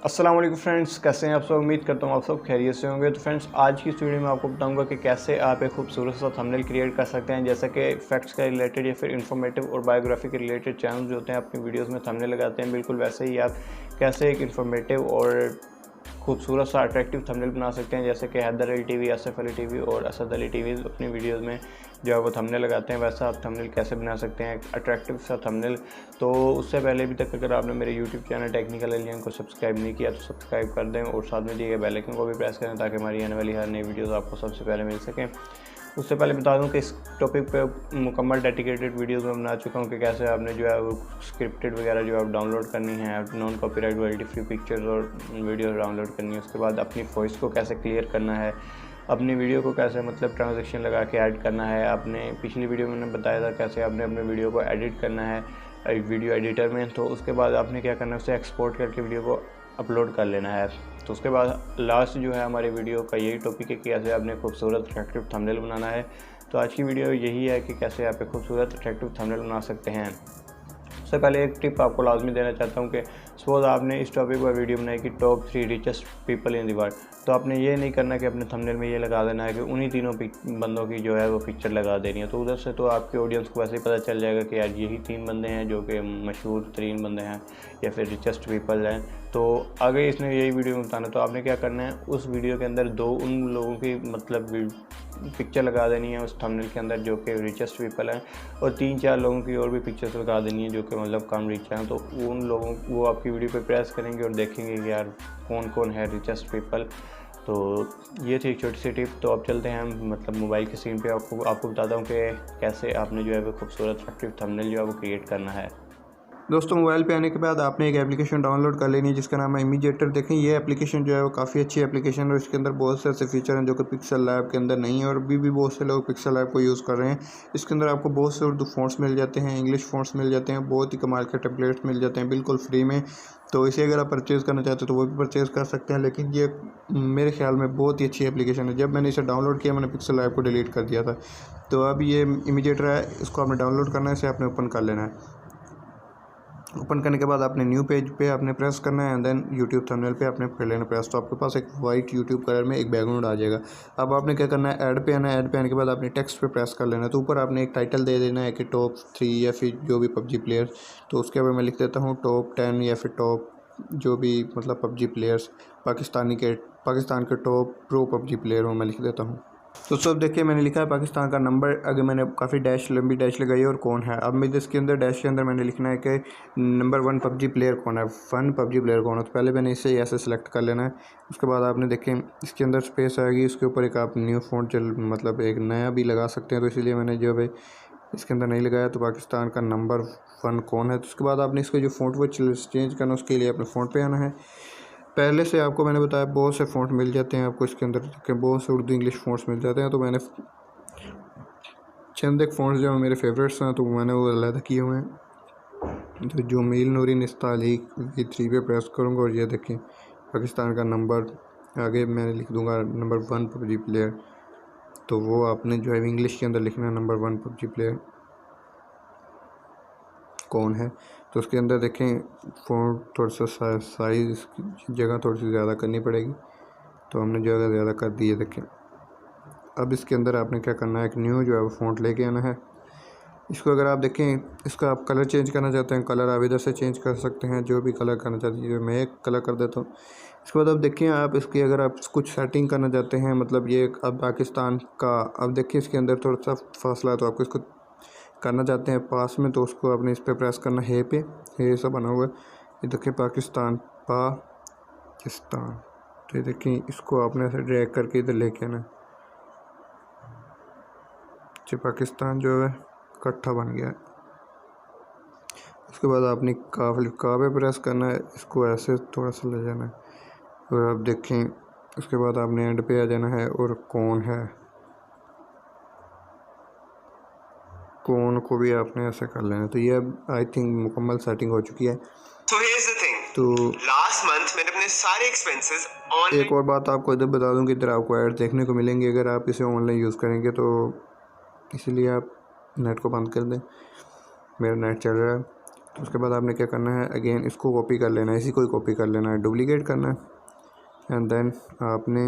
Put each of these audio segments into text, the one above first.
अस्सलाम वालेकुम फ्रेंड्स, कैसे हैं आप सब। उम्मीद करता हूँ आप सब खैरियत से होंगे। तो फ्रेंड्स, आज की इस वीडियो में आपको बताऊंगा कि कैसे आप एक खूबसूरत सा थंबनेल क्रिएट कर सकते हैं। जैसा कि फैक्ट्स का रिलेटेड या फिर इन्फॉर्मेटिव और बायोग्राफी के रिलेटेड चैनल जो होते हैं अपनी वीडियोस में थंबनेल लगाते हैं, बिल्कुल वैसे ही आप कैसे एक इन्फॉर्मेटिव और खूबसूरत सा अट्रैक्टिव थंबनेल बना सकते हैं। जैसे कि हैदर अली टीवी, आसिफ अली टीवी और असद अली टीवी अपनी वीडियोस में जो है वो थंबनेल लगाते हैं, वैसा आप थंबनेल कैसे बना सकते हैं अट्रैक्टिव सा थंबनेल। तो उससे पहले अभी तक अगर आपने मेरे यूट्यूब चैनल टेक्निकल एलियन को सब्सक्राइब नहीं किया तो सब्सक्राइब कर दें और साथ में दिए गए बेल आइकन को भी प्रेस करें ताकि हमारी आने वाली हर नई वीडियोज़ आपको सबसे पहले मिल सकें। उससे पहले बता दूं कि इस टॉपिक पे मुकम्मल डेडिकेटेड वीडियोस में बना चुका हूं कि कैसे आपने जो है वो स्क्रिप्टेड वगैरह जो आप डाउनलोड करनी है, non copyright royalty free pictures और वीडियोस डाउनलोड करनी है। उसके बाद अपनी वॉइस को कैसे क्लियर करना है, अपनी वीडियो को कैसे मतलब ट्रांजेक्शन लगा के ऐड करना है। आपने पिछली वीडियो में मैंने बताया था कैसे आपने अपने वीडियो को एडिट करना है वीडियो एडिटर में। तो उसके बाद आपने क्या करना है, उसे एक्सपोर्ट करके वीडियो को अपलोड कर लेना है। तो उसके बाद लास्ट जो है हमारे वीडियो का यही टॉपिक है कि कैसे आपने खूबसूरत अट्रैक्टिव थंबनेल बनाना है। तो आज की वीडियो यही है कि कैसे आप एक खूबसूरत अट्रैक्टिव थंबनेल बना सकते हैं। सबसे पहले एक टिप आपको लाजमी देना चाहता हूँ कि सपोज़ आपने इस टॉपिक पर वीडियो बनाई कि top 3 richest people in the world, तो आपने ये नहीं करना कि अपने थंबनेल में ये लगा देना है कि उन्हीं तीनों बंदों की जो है वो पिक्चर लगा देनी है। तो उधर से तो आपके ऑडियंस को वैसे ही पता चल जाएगा कि यार यही 3 बंदे हैं जो कि मशहूर 3 बंदे हैं या फिर रिचेस्ट पीपल हैं। तो आगे इसने यही वीडियो में बताना, तो आपने क्या करना है, उस वीडियो के अंदर 2 उन लोगों की मतलब पिक्चर लगा देनी है उस थंबनेल के अंदर जो कि रिचेस्ट पीपल हैं, और 3-4 लोगों की और भी पिक्चर्स लगा देनी है जो कि मतलब कम रिच हैं। तो उन लोगों वो आपकी वीडियो पे प्रेस करेंगे और देखेंगे कि यार कौन कौन है रिचेस्ट पीपल। तो ये थी एक छोटी सी टिप। तो अब चलते हैं हम मतलब मोबाइल के स्क्रीन पे आपको बताता हूँ कि कैसे आपने जो है वो खूबसूरत अट्रैक्टिव थंबनेल जो है वो क्रिएट करना है। दोस्तों, मोबाइल पे आने के बाद आपने एक एप्लीकेशन डाउनलोड कर लेनी है जिसका नाम है इमीडिएटर। देखें, ये एप्लीकेशन जो है वो काफ़ी अच्छी एप्लीकेशन है और इसके अंदर बहुत से ऐसे फीचर हैं जो कि पिक्सल लैब के अंदर नहीं है, और अभी भी बहुत से लोग पिक्सल लैब को यूज़ कर रहे हैं। इसके अंदर आपको बहुत से उर्दू फ़ॉन्ट्स मिल जाते हैं, इंग्लिश फ़ॉन्ट्स मिल जाते हैं, बहुत ही कमाल के टेम्पलेट्स मिल जाते हैं बिल्कुल फ्री में। तो इसे अगर आप परचेज़ करना चाहते हो तो वो भी परचेज़ कर सकते हैं, लेकिन ये मेरे ख्याल में बहुत ही अच्छी एप्लीकेशन है। जब मैंने इसे डाउनलोड किया मैंने पिक्सल लैब को डिलीट कर दिया था। तो अब ये इमीडिएटर है, इसको आपने डाउनलोड करना है, इसे आपने ओपन कर लेना है। ओपन करने के बाद आपने न्यू पेज पे आपने प्रेस करना है एंड देन यूट्यूब थंबनेल पे आपने कर लेना प्रेस। तो आपके पास एक वाइट यूट्यूब कलर में एक बैकग्राउंड आ जाएगा। अब आपने क्या करना है, ऐड पे आना है। ऐड पे आने के बाद आपने टेक्स्ट पे प्रेस कर लेना है। तो ऊपर आपने एक टाइटल दे देना है कि टॉप 3 या फिर जो भी पबजी प्लेयर। तो उसके ऊपर मैं लिख देता हूँ टॉप 10 या फिर टॉप जो भी मतलब पबजी प्लेयर्स पाकिस्तान के टॉप प्रो पबजी प्लेयर हो, मैं लिख देता हूँ। तो सब देखिए मैंने लिखा है पाकिस्तान का नंबर, अगर मैंने काफ़ी लंबी डैश लगाई और कौन है। अब मैं इसके अंदर डैश के अंदर मैंने लिखना है कि नंबर 1 पबजी प्लेयर कौन है, पबजी प्लेयर कौन है। तो पहले मैंने इसे ऐसे सेलेक्ट कर लेना है। उसके बाद आपने देखें इसके अंदर स्पेस आएगी, उसके ऊपर एक आप न्यू फ़ॉन्ट मतलब एक नया भी लगा सकते हैं। तो इसीलिए मैंने जो है इसके अंदर नहीं लगाया। तो पाकिस्तान का नंबर 1 कौन है। तो उसके बाद आपने इसको जो फ़ॉन्ट वो चेंज करना, उसके लिए अपने फ़ॉन्ट पे आना है। पहले से आपको मैंने बताया बहुत से फ़ॉन्ट मिल जाते हैं आपको इसके अंदर के, बहुत से उर्दू इंग्लिश फ़ॉन्ट्स मिल जाते हैं। तो मैंने चंद एक फ़ॉन्ट्स जो मेरे फेवरेट्स हैं तो मैंने वो अलग किए हुए हैं। तो जो मील नूरी निस्तालीक ये 3 पे प्रेस करूँगा और ये देखें पाकिस्तान का नंबर, आगे मैंने लिख दूँगा नंबर 1 पबजी प्लेयर। तो वो आपने जो है इंग्लिश के अंदर लिखना है नंबर 1 पबजी प्लेयर कौन है। तो उसके अंदर देखें फ़ॉन्ट थोड़ा सा साइज़ की जगह थोड़ी सी ज़्यादा करनी पड़ेगी। तो हमने जो है ज़्यादा कर दी है देखें। अब इसके अंदर आपने क्या करना है, एक न्यू जो है वो फ़ॉन्ट लेके आना है। इसको अगर आप देखें, इसका आप कलर चेंज करना चाहते हैं, कलर आप इधर से चेंज कर सकते हैं, जो भी कलर करना चाहते हैं। मैं एक कलर कर देता हूँ। इसके बाद अब देखिए आप इसकी अगर आप कुछ सेटिंग करना चाहते हैं, मतलब ये अब पाकिस्तान का, अब देखिए इसके अंदर थोड़ा सा फासला है तो आपको इसको करना चाहते हैं पास में। तो उसको आपने इस पर प्रेस करना है पे, ये सब बना हुआ है। ये देखिए पाकिस्तान। तो ये देखिए इसको आपने ऐसे ड्रैग करके इधर लेके आना। पाकिस्तान जो है इकट्ठा बन गया है। उसके बाद आपने का पे प्रेस करना है, इसको ऐसे थोड़ा सा ले जाना है और आप देखें उसके बाद आपने एंड पे आ जाना है और कौन है, कौन को भी आपने ऐसे कर लेना है। तो ये अब आई थिंक मुकम्मल सेटिंग हो चुकी है। तो लास्ट मंथ मैंने अपने सारे एक्सपेंसेस एक और बात आपको इधर बता दूं कि इधर आपको ऐड देखने को मिलेंगे अगर आप इसे ऑनलाइन यूज़ करेंगे। तो इसीलिए आप नेट को बंद कर दें, मेरा नेट चल रहा है। तो उसके बाद आपने क्या करना है, अगेन इसको कॉपी कर लेना है, इसी को ही कॉपी कर लेना है, डुप्लीकेट करना है एंड देन आपने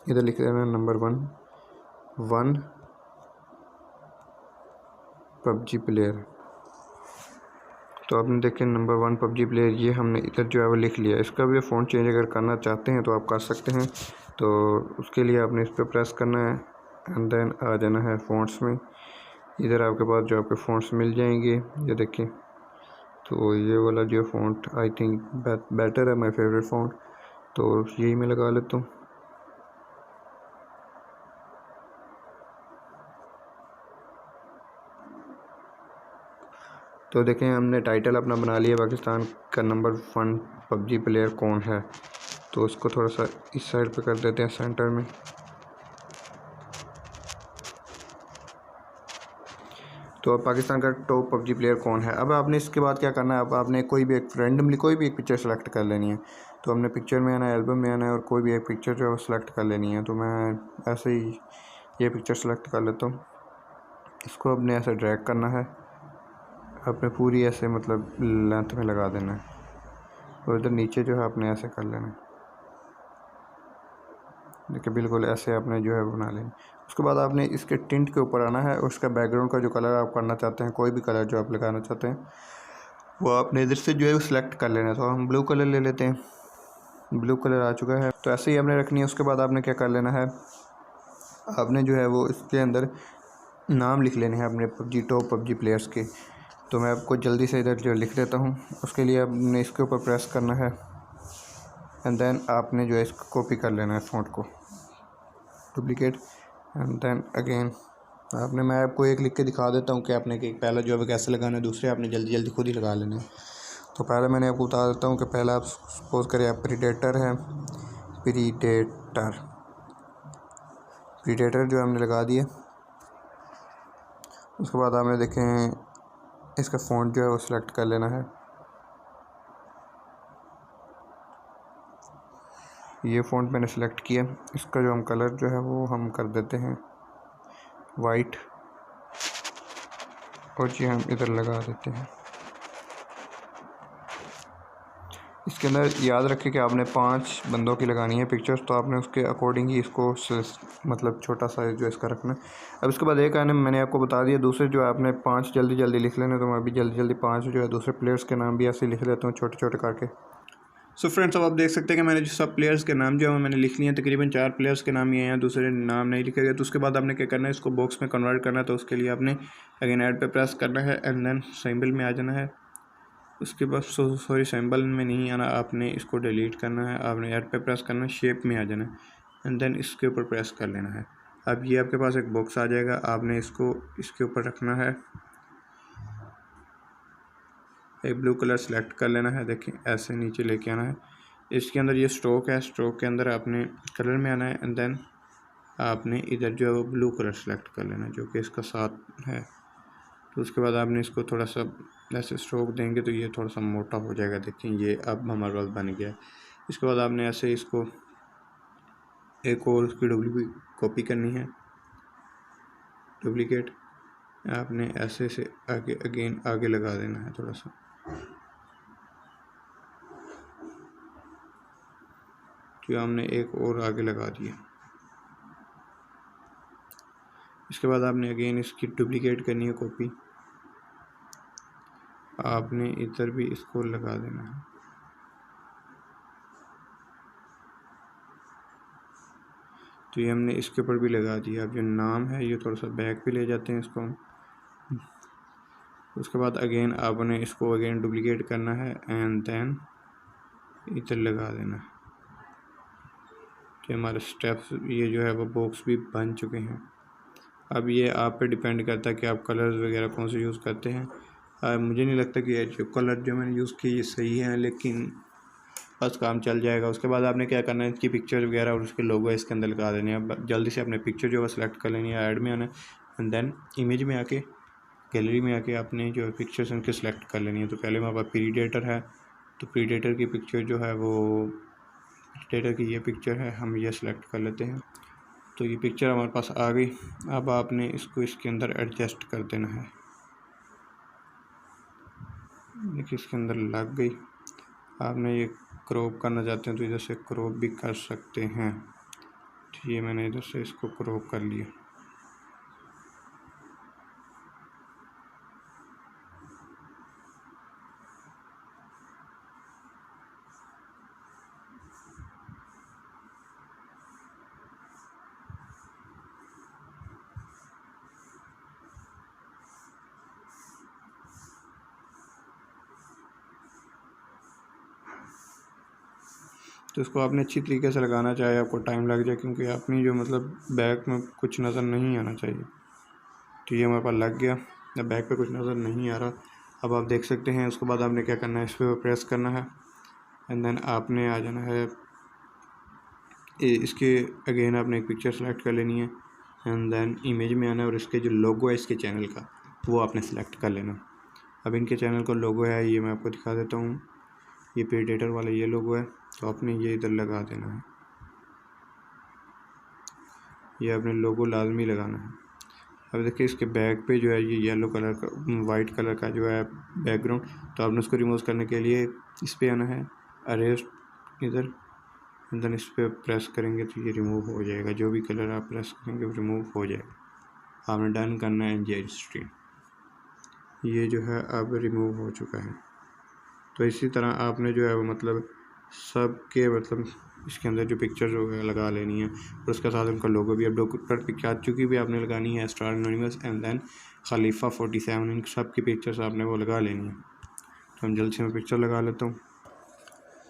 इधर लिख देना नंबर 1 पबजी प्लेयर। तो आपने देखें नंबर 1 पबजी प्लेयर, ये हमने इधर जो है वो लिख लिया। इसका भी फ़ॉन्ट चेंज अगर करना चाहते हैं तो आप कर सकते हैं। तो उसके लिए आपने इस पर प्रेस करना है एंड देन आ जाना है फ़ॉन्ट्स में। इधर आपके पास जो आपके फ़ॉन्ट्स मिल जाएंगे, ये देखें। तो ये वाला जो फ़ॉन्ट आई थिंक बेटर है, माय फेवरेट फ़ॉन्ट, तो यही मैं लगा लेता हूँ। तो देखें हमने टाइटल अपना बना लिया, पाकिस्तान का नंबर 1 पबजी प्लेयर कौन है। तो उसको थोड़ा सा इस साइड पे कर देते हैं सेंटर में। तो अब पाकिस्तान का टॉप पबजी प्लेयर कौन है। अब आपने इसके बाद क्या करना है, अब आपने कोई भी एक रैंडमली कोई भी एक पिक्चर सेलेक्ट कर लेनी है। तो हमने पिक्चर में आना है, एल्बम में आना है और कोई भी एक पिक्चर जो है वो सिलेक्ट कर लेनी है। तो मैं ऐसे ही ये पिक्चर सेलेक्ट कर लेता हूँ। इसको अपने ऐसे ड्रैग करना है, आपने पूरी ऐसे मतलब लेंथ में लगा देना है और इधर नीचे जो है आपने ऐसे कर लेना है। देखिए बिल्कुल ऐसे आपने जो है बना लेना। उसके बाद आपने इसके टिंट के ऊपर आना है और उसका बैकग्राउंड का जो कलर आप करना चाहते हैं, कोई भी कलर जो आप लगाना चाहते हैं वो आपने इधर से जो है वो सिलेक्ट कर लेना है। तो हम ब्लू कलर ले लेते हैं, ब्लू कलर आ चुका है। तो ऐसे ही आपने रखनी है। उसके बाद आपने क्या कर लेना है, आपने जो है वो इसके अंदर नाम लिख लेने हैं अपने टॉप पबजी प्लेयर्स के। तो मैं आपको जल्दी से इधर जो लिख देता हूँ। उसके लिए आपने इसके ऊपर प्रेस करना है एंड देन आपने जो है इसको कॉपी कर लेना है फ़ॉन्ट को, डुप्लीकेट एंड देन अगेन आपने, मैं आपको एक लिख के दिखा देता हूँ कि आपने कि पहला जो है कैसे लगाना है, दूसरे आपने जल्दी जल्दी खुद ही लगा लेना है। तो पहले मैंने आपको बता देता हूँ कि पहला आप सपोज करें आप प्रीडेटर है, प्रीडेटर जो हमने लगा दिया। उसके बाद आपने देखें इसका फ़ॉन्ट जो है वो सिलेक्ट कर लेना है। ये फ़ॉन्ट मैंने सेलेक्ट किया। इसका जो हम कलर जो है वो हम कर देते हैं वाइट और ये हम इधर लगा देते हैं। इसके अंदर याद रखें कि आपने 5 बंदों की लगानी है पिक्चर्स, तो आपने उसके अकॉर्डिंग ही इसको मतलब छोटा साइज जो इसका रखना है। अब इसके बाद एक आने मैंने आपको बता दिया, दूसरे जो आपने 5 जल्दी जल्दी लिख लेने। तो मैं अभी जल्दी जल्दी 5 जो है दूसरे प्लेयर्स के नाम भी ऐसे लिख लेता हूँ छोटे छोटे करके। सो फ्रेंड्स, अब आप देख सकते हैं कि मैंने जो सब प्लेयर्स के नाम जो है मैंने लिख लिए हैं। तकरीबन 4 प्लेयर्स के नाम ये हैं, दूसरे नाम नहीं लिखे गए। तो उसके बाद आपने क्या करना है, इसको बॉक्स में कन्वर्ट करना है। तो उसके लिए आपने अगेन ऐड पे प्रेस करना है एंड देन सिंबल में आ जाना है। उसके बाद सॉरी सिंबल में नहीं आना, आपने इसको डिलीट करना है। आपने ऐड पे प्रेस करना है, शेप में आ जाना है एंड देन इसके ऊपर प्रेस कर लेना है। अब ये आपके पास एक बॉक्स आ जाएगा, आपने इसको इसके ऊपर रखना है, एक ब्लू कलर सेलेक्ट कर लेना है। देखिए ऐसे नीचे लेके आना है। इसके अंदर ये स्ट्रोक है, स्ट्रोक के अंदर आपने कलर में आना है एंड देन आपने इधर जो है वो ब्लू कलर सेलेक्ट कर लेना है जो कि इसका साथ है। तो उसके बाद आपने इसको थोड़ा सा ऐसे स्ट्रोक देंगे तो ये थोड़ा सा मोटा हो जाएगा। देखिए ये अब हमारे पास बन गया है। इसके बाद आपने ऐसे इसको एक और उसकी डुप्लीकेट कॉपी करनी है, डुप्लीकेट आपने ऐसे से आगे अगेन आगे लगा देना है थोड़ा सा। तो हमने एक और आगे लगा दिया। इसके बाद आपने अगेन इसकी डुप्लीकेट करनी है कॉपी, आपने इधर भी इसको लगा देना है। तो ये हमने इसके ऊपर भी लगा दिया। अब जो नाम है ये थोड़ा सा बैक पे ले जाते हैं इसको हम। उसके बाद अगेन आपने इसको अगेन डुप्लीकेट करना है एंड देन इधर लगा देना है। तो हमारे स्टेप्स ये जो है वो बॉक्स भी बन चुके हैं। अब ये आप पे डिपेंड करता है कि आप कलर्स वगैरह कौन से यूज़ करते हैं। मुझे नहीं लगता कि ये जो कलर जो मैंने यूज़ किए ये सही है, लेकिन बस काम चल जाएगा। उसके बाद आपने क्या करना है, इसकी पिक्चर वगैरह और उसके लोगो इसके अंदर लगा देने हैं। अब जल्दी से अपने पिक्चर जो है सेलेक्ट कर लेनी है, ऐड में आना है एंड देन इमेज में आके गैलरी में आके आपने जो है पिक्चर्स उनके सेलेक्ट कर लेनी है। तो पहले हमारे पास प्रीडेटर है, तो प्रीडेटर की पिक्चर जो है वो प्रीडेटर की ये पिक्चर है, हम ये सेलेक्ट कर लेते हैं। तो ये पिक्चर हमारे पास आ गई। अब आपने इसको इसके अंदर एडजस्ट कर देना है। देखिए इसके अंदर लग गई। आपने ये क्रॉप करना चाहते हैं तो इधर से क्रॉप भी कर सकते हैं। ठीक है, मैंने इधर से इसको क्रॉप कर लिया। तो इसको आपने अच्छी तरीके से लगाना, चाहे आपको टाइम लग जाए, क्योंकि अपनी जो मतलब बैक में कुछ नज़र नहीं आना चाहिए। तो ये हमारे पास लग गया। अब बैक पे कुछ नज़र नहीं आ रहा। अब आप देख सकते हैं। उसके बाद आपने क्या करना है, इस पर प्रेस करना है एंड देन आपने आ जाना है इसके अगेन आपने एक पिक्चर सेलेक्ट कर लेनी है एंड देन इमेज में आना है और इसके जो लोगो है इसके चैनल का वो आपने सेलेक्ट कर लेना। अब इनके चैनल का लोगो है, ये मैं आपको दिखा देता हूँ। ये प्रेडेटर वाला ये लोगो है, तो आपने ये इधर लगा देना है। ये आपने लोगो लाजमी लगाना है। अब देखिए इसके बैक पे जो है ये येलो कलर का, वाइट कलर का जो है बैकग्राउंड, तो आपने उसको रिमूव करने के लिए इस पे आना है, अरेस्ट इधर, देन इस पर प्रेस करेंगे तो ये रिमूव हो जाएगा। जो भी कलर आप प्रेस करेंगे वो रिमूव हो जाएगा। आपने डन करना है एनजीआई स्ट्रीम। ये जो है अब रिमूव हो चुका है। तो इसी तरह आपने जो है वो मतलब सब के मतलब इसके अंदर जो पिक्चर जो है लगा लेनी है और उसके साथ उनका लोगो भी। अब डॉक्यूमेंट पिक्चर चूँकि भी आपने लगानी है, स्टार एनोनिमस एंड देन खलीफा 47, इन सब की पिक्चर्स आपने वो लगा लेनी है। तो हम जल्द से मैं पिक्चर लगा लेता हूँ।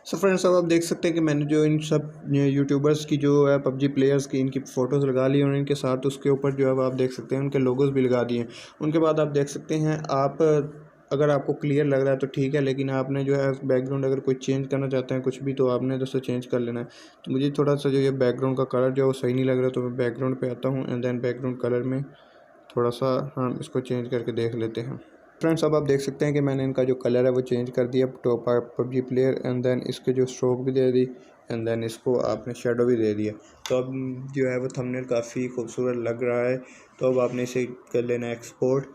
सो फ्रेंड्स, अब आप देख सकते हैं कि मैंने जो इन सब यूट्यूबर्स की जो है पबजी प्लेयर्स की इनकी फ़ोटोज़ लगा ली और इनके साथ उसके ऊपर जो है आप देख सकते हैं उनके लोगोस भी लगा दिए। उनके बाद आप देख सकते हैं, आप अगर आपको क्लियर लग रहा है तो ठीक है, लेकिन आपने जो है बैकग्राउंड अगर कोई चेंज करना चाहते हैं कुछ भी, तो आपने दोस्तों चेंज कर लेना है। तो मुझे थोड़ा सा जो ये बैकग्राउंड का कलर जो है वो सही नहीं लग रहा, तो मैं बैकग्राउंड पे आता हूँ एंड देन बैकग्राउंड कलर में थोड़ा सा हम इसको चेंज करके देख लेते हैं। फ्रेंड्स, अब आप देख सकते हैं कि मैंने इनका जो कलर है वो चेंज कर दिया top PUBG player and then इसके जो स्ट्रोक भी दे दी एंड देन इसको आपने शेडो भी दे दिया। तो अब जो है वो थंबनेल काफ़ी खूबसूरत लग रहा है। तो अब आपने इसे कर लेना है एक्सपोर्ट।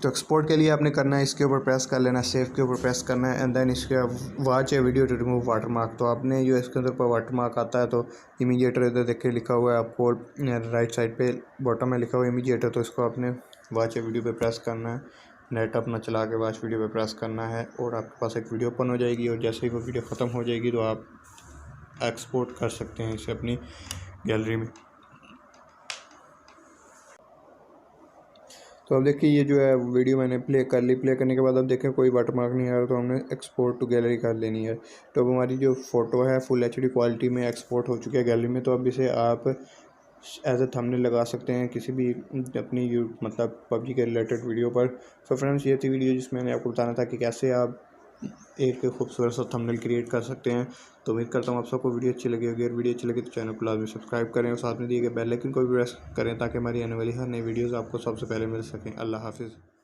तो एक्सपोर्ट के लिए आपने करना है इसके ऊपर प्रेस कर लेना है, सेव के ऊपर प्रेस करना है एंड देन इसके वॉच है वीडियो टू रिमूव वाटरमार्क। तो आपने जो इसके अंदर पर वाटरमार्क आता है तो इमीडिएटर इधर देखिए लिखा हुआ है आपको राइट साइड पे बॉटम में लिखा हुआ है इमीडिएटर। तो इसको आपने वॉच है वीडियो पे प्रेस करना है, नेट अपना चला के वॉच वीडियो पे प्रेस करना है और आपके पास एक वीडियो ओपन हो जाएगी और जैसे ही वो वीडियो ख़त्म हो जाएगी तो आप एक्सपोर्ट कर सकते हैं इसे अपनी गैलरी में। तो अब देखिए ये जो है वीडियो मैंने प्ले कर ली। प्ले करने के बाद अब देखें कोई वाटरमार्क नहीं आ रहा, तो हमने एक्सपोर्ट टू गैलरी कर लेनी है। तो अब हमारी जो फ़ोटो है फुल HD क्वालिटी में एक्सपोर्ट हो चुकी है गैलरी में। तो अब इसे आप एज ए थंबनेल लगा सकते हैं किसी भी अपनी मतलब पबजी के रिलेटेड वीडियो पर। तो फ्रेंड्स, ये थी वीडियो जिसमें मैंने आपको बताना था कि कैसे आप एक खूबसूरत सा थंबनेल क्रिएट कर सकते हैं। तो उम्मीद करता हूँ आप सबको वीडियो अच्छी लगी होगी। अगर वीडियो अच्छी लगी तो चैनल को लाजमी सब्सक्राइब करें और साथ में दिए गए बेल आइकन को भी प्रेस करें ताकि हमारी आने वाली हर नई वीडियोज़ आपको सबसे पहले मिल सकें। अल्लाह हाफिज़।